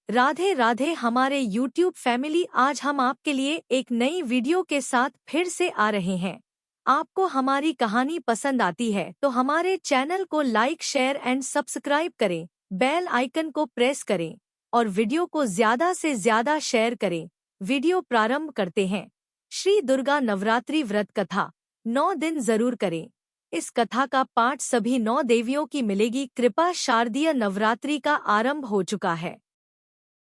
राधे राधे हमारे YouTube family. आज हम आपके लिए एक नई वीडियो के साथ फिर से आ रहे हैं। आपको हमारी कहानी पसंद आती है तो हमारे चैनल को लाइक, शेयर एंड सब्सक्राइब करें, बेल आइकन को प्रेस करें और वीडियो को ज्यादा से ज्यादा शेयर करें। वीडियो प्रारंभ करते हैं। श्री दुर्गा नवरात्रि व्रत कथा 9 दिन जरूर करें। इस कथा का पाठ सभी 9 देवियों की मिलेगी कृपा। शारदीय नवरात्रि का आरंभ हो चुका है।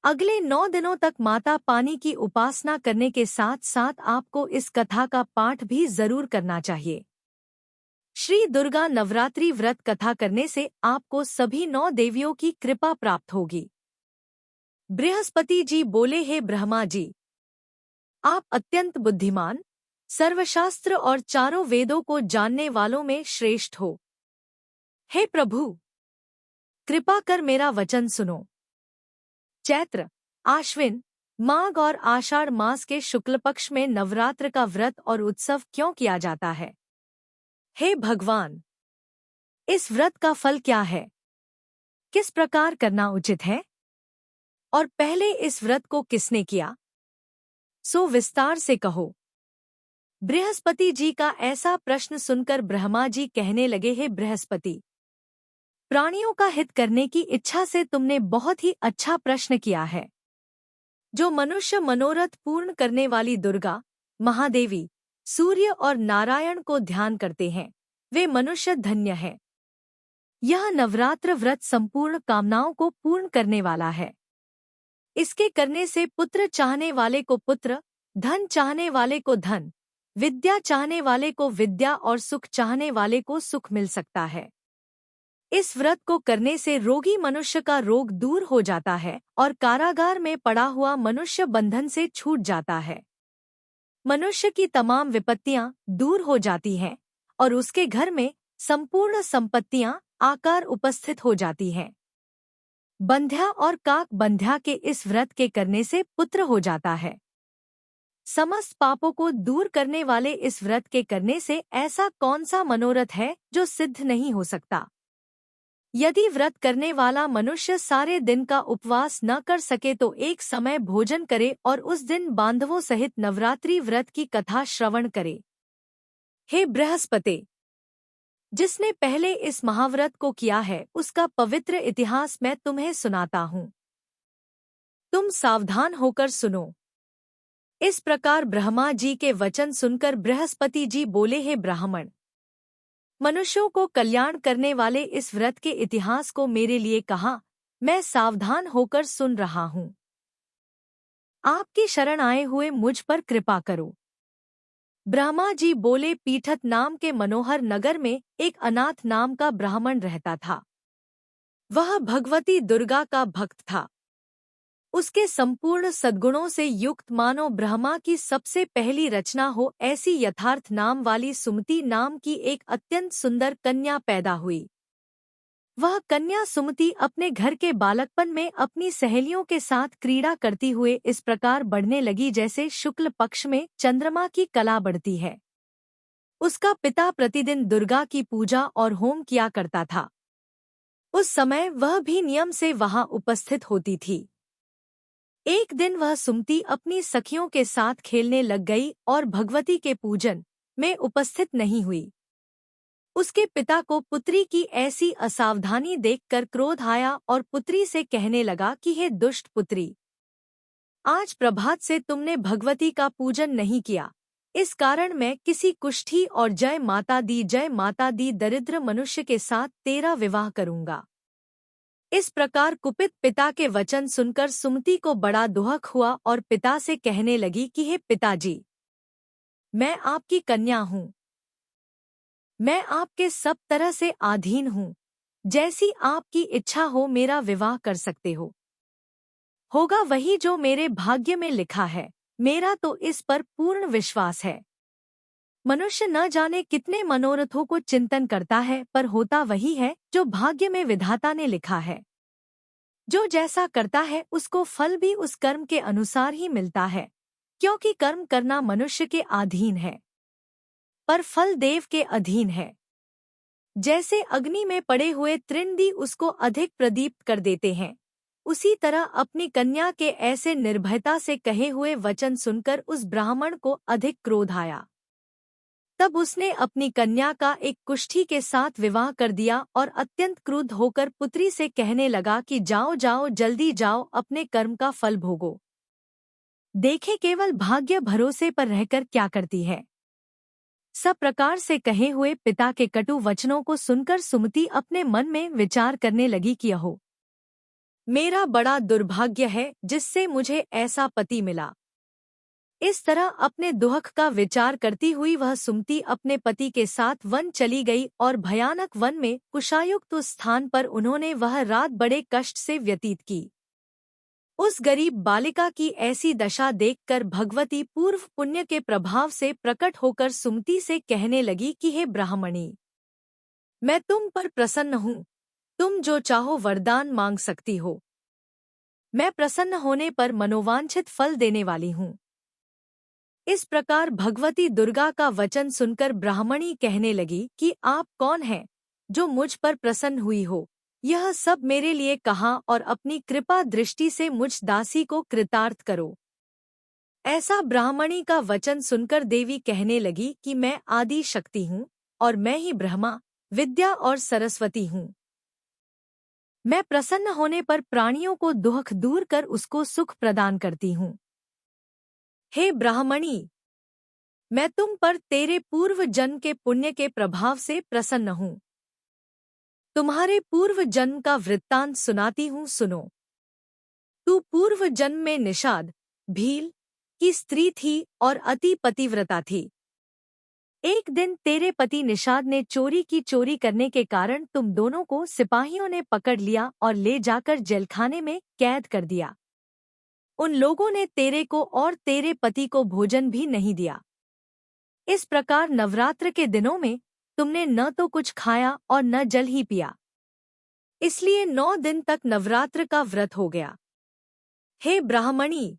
अगले 9 दिनों तक माता पानी की उपासना करने के साथ साथ आपको इस कथा का पाठ भी जरूर करना चाहिए। श्री दुर्गा नवरात्रि व्रत कथा करने से आपको सभी 9 देवियों की कृपा प्राप्त होगी। बृहस्पति जी बोले, हे ब्रह्मा जी, आप अत्यंत बुद्धिमान, सर्वशास्त्र और चारों वेदों को जानने वालों में श्रेष्ठ हो। हे प्रभु, कृपा कर मेरा वचन सुनो। चैत्र, आश्विन, माघ और आषाढ़ मास के शुक्ल पक्ष में नवरात्र का व्रत और उत्सव क्यों किया जाता है? हे भगवान, इस व्रत का फल क्या है? किस प्रकार करना उचित है? और पहले इस व्रत को किसने किया? सो विस्तार से कहो। बृहस्पति जी का ऐसा प्रश्न सुनकर ब्रह्मा जी कहने लगे, हे बृहस्पति, प्राणियों का हित करने की इच्छा से तुमने बहुत ही अच्छा प्रश्न किया है। जो मनुष्य मनोरथ पूर्ण करने वाली दुर्गा, महादेवी, सूर्य और नारायण को ध्यान करते हैं, वे मनुष्य धन्य हैं। यह नवरात्र व्रत संपूर्ण कामनाओं को पूर्ण करने वाला है। इसके करने से पुत्र चाहने वाले को पुत्र, धन चाहने वाले को धन, विद्या चाहने वाले को विद्या और सुख चाहने वाले को सुख मिल सकता है। इस व्रत को करने से रोगी मनुष्य का रोग दूर हो जाता है और कारागार में पड़ा हुआ मनुष्य बंधन से छूट जाता है। मनुष्य की तमाम विपत्तियां दूर हो जाती हैं और उसके घर में संपूर्ण संपत्तियां आकार उपस्थित हो जाती हैं। बंध्या और काक बंध्या के इस व्रत के करने से पुत्र हो जाता है। समस्त पापों को दूर करने वाले इस व्रत के करने से ऐसा कौन सा मनोरथ है जो सिद्ध नहीं हो सकता? यदि व्रत करने वाला मनुष्य सारे दिन का उपवास न कर सके तो एक समय भोजन करे और उस दिन बांधवों सहित नवरात्रि व्रत की कथा श्रवण करे। हे बृहस्पति, जिसने पहले इस महाव्रत को किया है उसका पवित्र इतिहास मैं तुम्हें सुनाता हूँ। तुम सावधान होकर सुनो। इस प्रकार ब्रह्मा जी के वचन सुनकर बृहस्पति जी बोले, हे ब्राह्मण, मनुष्यों को कल्याण करने वाले इस व्रत के इतिहास को मेरे लिए कहा, मैं सावधान होकर सुन रहा हूँ। आपकी शरण आए हुए मुझ पर कृपा करो। ब्रह्मा जी बोले, पीठत नाम के मनोहर नगर में एक अनाथ नाम का ब्राह्मण रहता था। वह भगवती दुर्गा का भक्त था। उसके संपूर्ण सद्गुणों से युक्त मानो ब्रह्मा की सबसे पहली रचना हो ऐसी यथार्थ नाम वाली सुमति नाम की एक अत्यंत सुंदर कन्या पैदा हुई। वह कन्या सुमति अपने घर के बालकपन में अपनी सहेलियों के साथ क्रीड़ा करती हुए इस प्रकार बढ़ने लगी जैसे शुक्ल पक्ष में चंद्रमा की कला बढ़ती है। उसका पिता प्रतिदिन दुर्गा की पूजा और होम किया करता था। उस समय वह भी नियम से वहां उपस्थित होती थी। एक दिन वह सुमति अपनी सखियों के साथ खेलने लग गई और भगवती के पूजन में उपस्थित नहीं हुई। उसके पिता को पुत्री की ऐसी असावधानी देखकर क्रोध आया और पुत्री से कहने लगा कि हे दुष्ट पुत्री, आज प्रभात से तुमने भगवती का पूजन नहीं किया, इस कारण मैं किसी कुष्ठी और जय माता दी दरिद्र मनुष्य के साथ तेरा विवाह करूंगा। इस प्रकार कुपित पिता के वचन सुनकर सुमति को बड़ा दुहक हुआ और पिता से कहने लगी कि हे पिताजी, मैं आपकी कन्या हूँ। मैं आपके सब तरह से अधीन हूँ। जैसी आपकी इच्छा हो मेरा विवाह कर सकते हो। होगा वही जो मेरे भाग्य में लिखा है। मेरा तो इस पर पूर्ण विश्वास है। मनुष्य न जाने कितने मनोरथों को चिंतन करता है, पर होता वही है जो भाग्य में विधाता ने लिखा है। जो जैसा करता है उसको फल भी उस कर्म के अनुसार ही मिलता है, क्योंकि कर्म करना मनुष्य के अधीन है, पर फल देव के अधीन है। जैसे अग्नि में पड़े हुए तृण उसको अधिक प्रदीप्त कर देते हैं, उसी तरह अपनी कन्या के ऐसे निर्भयता से कहे हुए वचन सुनकर उस ब्राह्मण को अधिक क्रोध आया। तब उसने अपनी कन्या का एक कुष्ठी के साथ विवाह कर दिया और अत्यंत क्रुद्ध होकर पुत्री से कहने लगा कि जाओ जाओ, जल्दी जाओ, अपने कर्म का फल भोगो। देखे केवल भाग्य भरोसे पर रहकर क्या करती है। सब प्रकार से कहे हुए पिता के कटु वचनों को सुनकर सुमति अपने मन में विचार करने लगी कि अहो, मेरा बड़ा दुर्भाग्य है जिससे मुझे ऐसा पति मिला। इस तरह अपने दुख का विचार करती हुई वह सुमति अपने पति के साथ वन चली गई और भयानक वन में कुशायुक्त उस स्थान पर उन्होंने वह रात बड़े कष्ट से व्यतीत की। उस गरीब बालिका की ऐसी दशा देखकर भगवती पूर्व पुण्य के प्रभाव से प्रकट होकर सुमति से कहने लगी कि हे ब्राह्मणी, मैं तुम पर प्रसन्न हूँ, तुम जो चाहो वरदान मांग सकती हो। मैं प्रसन्न होने पर मनोवांछित फल देने वाली हूँ। इस प्रकार भगवती दुर्गा का वचन सुनकर ब्राह्मणी कहने लगी कि आप कौन हैं जो मुझ पर प्रसन्न हुई हो। यह सब मेरे लिए कहा और अपनी कृपा दृष्टि से मुझ दासी को कृतार्थ करो। ऐसा ब्राह्मणी का वचन सुनकर देवी कहने लगी कि मैं आदि शक्ति हूँ और मैं ही ब्रह्मा, विद्या और सरस्वती हूँ। मैं प्रसन्न होने पर प्राणियों को दुख दूर कर उसको सुख प्रदान करती हूँ। हे ब्राह्मणी, मैं तुम पर तेरे पूर्व जन्म के पुण्य के प्रभाव से प्रसन्न हूँ। तुम्हारे पूर्व जन्म का वृत्तांत सुनाती हूँ, सुनो। तू पूर्व जन्म में निषाद, भील की स्त्री थी और अति पतिव्रता थी। एक दिन तेरे पति निषाद ने चोरी की। चोरी करने के कारण तुम दोनों को सिपाहियों ने पकड़ लिया और ले जाकर जेलखाने में कैद कर दिया। उन लोगों ने तेरे को और तेरे पति को भोजन भी नहीं दिया। इस प्रकार नवरात्र के दिनों में तुमने न तो कुछ खाया और न जल ही पिया। इसलिए 9 दिन तक नवरात्र का व्रत हो गया। हे ब्राह्मणी,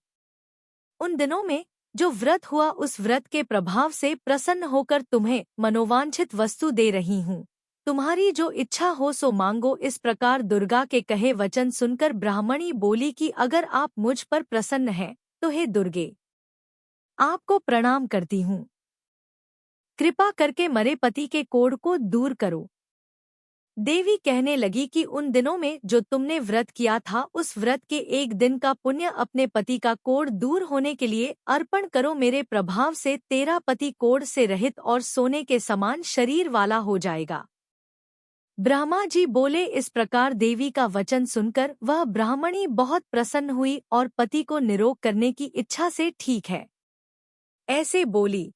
उन दिनों में जो व्रत हुआ उस व्रत के प्रभाव से प्रसन्न होकर तुम्हें मनोवांछित वस्तु दे रही हूँ। तुम्हारी जो इच्छा हो सो मांगो। इस प्रकार दुर्गा के कहे वचन सुनकर ब्राह्मणी बोली कि अगर आप मुझ पर प्रसन्न हैं तो हे दुर्गे, आपको प्रणाम करती हूँ। कृपा करके मरे पति के कोढ़ को दूर करो। देवी कहने लगी कि उन दिनों में जो तुमने व्रत किया था उस व्रत के एक दिन का पुण्य अपने पति का कोढ़ दूर होने के लिए अर्पण करो। मेरे प्रभाव से तेरा पति कोढ़ से रहित और सोने के समान शरीर वाला हो जाएगा। ब्रह्मा जी बोले। इस प्रकार देवी का वचन सुनकर वह ब्राह्मणी बहुत प्रसन्न हुई और पति को निरोग करने की इच्छा से ठीक है ऐसे बोली।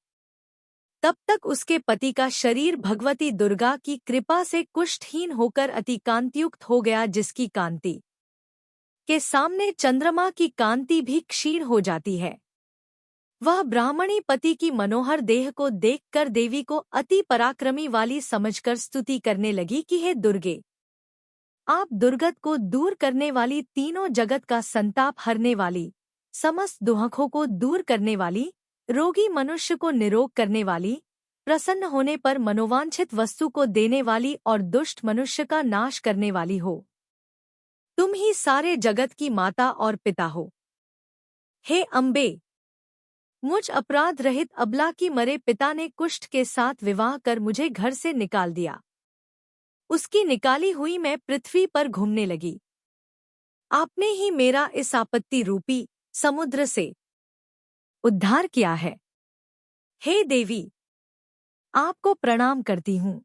तब तक उसके पति का शरीर भगवती दुर्गा की कृपा से कुष्ठहीन होकर अति कांतियुक्त हो गया, जिसकी कांति के सामने चंद्रमा की कांति भी क्षीण हो जाती है। वह ब्राह्मणी पति की मनोहर देह को देखकर देवी को अति पराक्रमी वाली समझकर स्तुति करने लगी कि हे दुर्गे, आप दुर्गत को दूर करने वाली, तीनों जगत का संताप हरने वाली, समस्त दुखों को दूर करने वाली, रोगी मनुष्य को निरोग करने वाली, प्रसन्न होने पर मनोवांछित वस्तु को देने वाली और दुष्ट मनुष्य का नाश करने वाली हो। तुम ही सारे जगत की माता और पिता हो। हे अम्बे, मुझ अपराध रहित अबला की मरे पिता ने कुष्ठ के साथ विवाह कर मुझे घर से निकाल दिया। उसकी निकाली हुई मैं पृथ्वी पर घूमने लगी। आपने ही मेरा इस आपत्ति रूपी समुद्र से उद्धार किया है। हे देवी, आपको प्रणाम करती हूँ।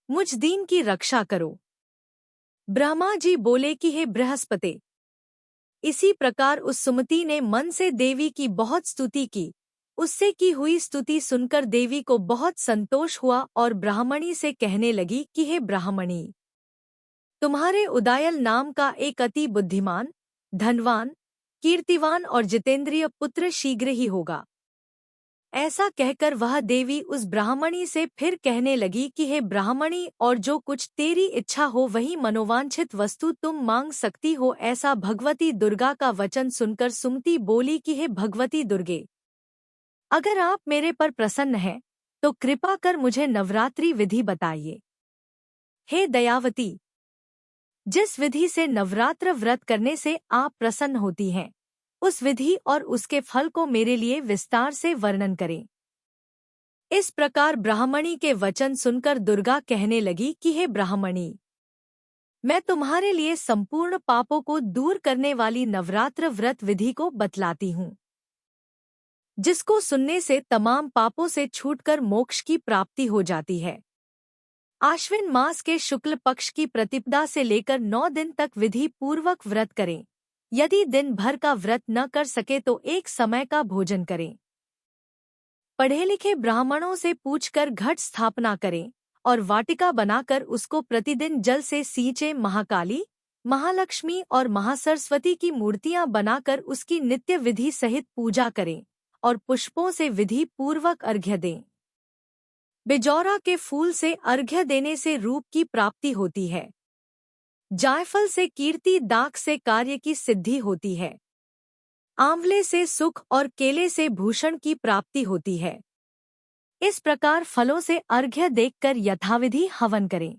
मुझ दीन की रक्षा करो। ब्रह्मा जी बोले कि हे बृहस्पति। इसी प्रकार उस सुमति ने मन से देवी की बहुत स्तुति की। उससे की हुई स्तुति सुनकर देवी को बहुत संतोष हुआ और ब्राह्मणी से कहने लगी कि हे ब्राह्मणी, तुम्हारे उदायल नाम का एक अति बुद्धिमान, धनवान, कीर्तिवान और जितेंद्रिय पुत्र शीघ्र ही होगा। ऐसा कहकर वह देवी उस ब्राह्मणी से फिर कहने लगी कि हे ब्राह्मणी, और जो कुछ तेरी इच्छा हो वही मनोवांछित वस्तु तुम मांग सकती हो। ऐसा भगवती दुर्गा का वचन सुनकर सुमति बोली कि हे भगवती दुर्गे, अगर आप मेरे पर प्रसन्न हैं तो कृपा कर मुझे नवरात्रि विधि बताइए। हे दयावती, जिस विधि से नवरात्र व्रत करने से आप प्रसन्न होती हैं, उस विधि और उसके फल को मेरे लिए विस्तार से वर्णन करें। इस प्रकार ब्राह्मणी के वचन सुनकर दुर्गा कहने लगी कि हे ब्राह्मणी, मैं तुम्हारे लिए संपूर्ण पापों को दूर करने वाली नवरात्र व्रत विधि को बतलाती हूँ, जिसको सुनने से तमाम पापों से छूटकर मोक्ष की प्राप्ति हो जाती है। आश्विन मास के शुक्ल पक्ष की प्रतिपदा से लेकर 9 दिन तक विधि पूर्वक व्रत करें। यदि दिन भर का व्रत न कर सके तो एक समय का भोजन करें। पढ़े लिखे ब्राह्मणों से पूछकर घट स्थापना करें और वाटिका बनाकर उसको प्रतिदिन जल से सींचे। महाकाली, महालक्ष्मी और महासरस्वती की मूर्तियां बनाकर उसकी नित्य विधि सहित पूजा करें और पुष्पों से विधि पूर्वक अर्घ्य दें। बिजौरा के फूल से अर्घ्य देने से रूप की प्राप्ति होती है। जायफल से कीर्ति, दाख से कार्य की सिद्धि होती है। आंवले से सुख और केले से भूषण की प्राप्ति होती है। इस प्रकार फलों से अर्घ्य देकर यथाविधि हवन करें।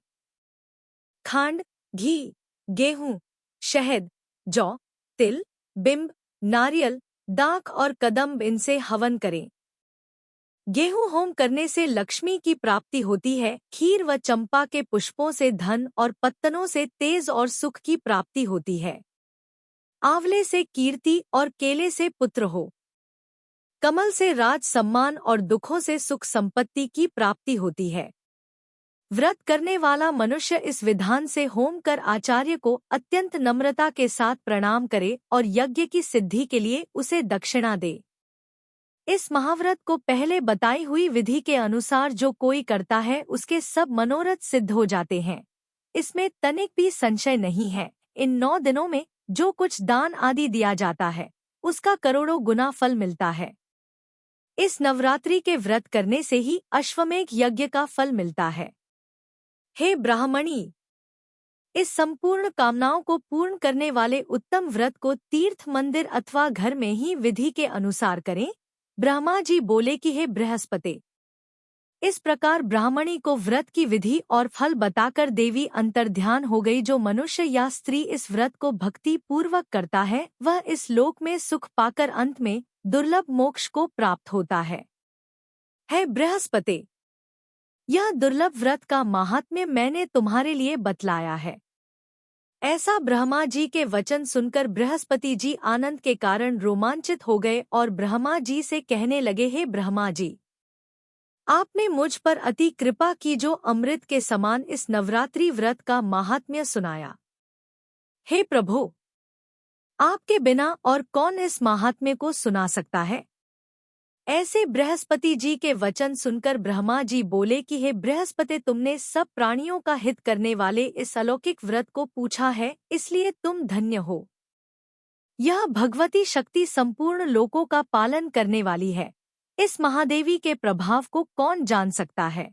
खांड, घी, गेहूं, शहद, जौ, तिल, बिंब, नारियल, दाख और कदम्ब इनसे हवन करें। गेहूं होम करने से लक्ष्मी की प्राप्ति होती है। खीर व चंपा के पुष्पों से धन और पत्तनों से तेज और सुख की प्राप्ति होती है। आंवले से कीर्ति और केले से पुत्र हो। कमल से राज सम्मान और दुखों से सुख संपत्ति की प्राप्ति होती है। व्रत करने वाला मनुष्य इस विधान से होम कर आचार्य को अत्यंत नम्रता के साथ प्रणाम करे और यज्ञ की सिद्धि के लिए उसे दक्षिणा दे। इस महाव्रत को पहले बताई हुई विधि के अनुसार जो कोई करता है उसके सब मनोरथ सिद्ध हो जाते हैं। इसमें तनिक भी संशय नहीं है। इन 9 दिनों में जो कुछ दान आदि दिया जाता है उसका करोड़ों गुना फल मिलता है। इस नवरात्रि के व्रत करने से ही अश्वमेघ यज्ञ का फल मिलता है। हे ब्राह्मणी, इस संपूर्ण कामनाओं को पूर्ण करने वाले उत्तम व्रत को तीर्थ, मंदिर अथवा घर में ही विधि के अनुसार करें। ब्रह्मा जी बोले कि हे बृहस्पति, इस प्रकार ब्राह्मणी को व्रत की विधि और फल बताकर देवी अंतर्ध्यान हो गई। जो मनुष्य या स्त्री इस व्रत को भक्ति पूर्वक करता है वह इस लोक में सुख पाकर अंत में दुर्लभ मोक्ष को प्राप्त होता है। हे बृहस्पति, यह दुर्लभ व्रत का माहात्म्य मैंने तुम्हारे लिए बतलाया है। ऐसा ब्रह्मा जी के वचन सुनकर बृहस्पति जी आनंद के कारण रोमांचित हो गए और ब्रह्मा जी से कहने लगे, हे ब्रह्मा जी, आपने मुझ पर अति कृपा की जो अमृत के समान इस नवरात्रि व्रत का माहात्म्य सुनाया। हे प्रभु, आपके बिना और कौन इस माहात्म्य को सुना सकता है। ऐसे बृहस्पति जी के वचन सुनकर ब्रह्मा जी बोले कि हे बृहस्पति, तुमने सब प्राणियों का हित करने वाले इस अलौकिक व्रत को पूछा है, इसलिए तुम धन्य हो। यह भगवती शक्ति संपूर्ण लोकों का पालन करने वाली है। इस महादेवी के प्रभाव को कौन जान सकता है।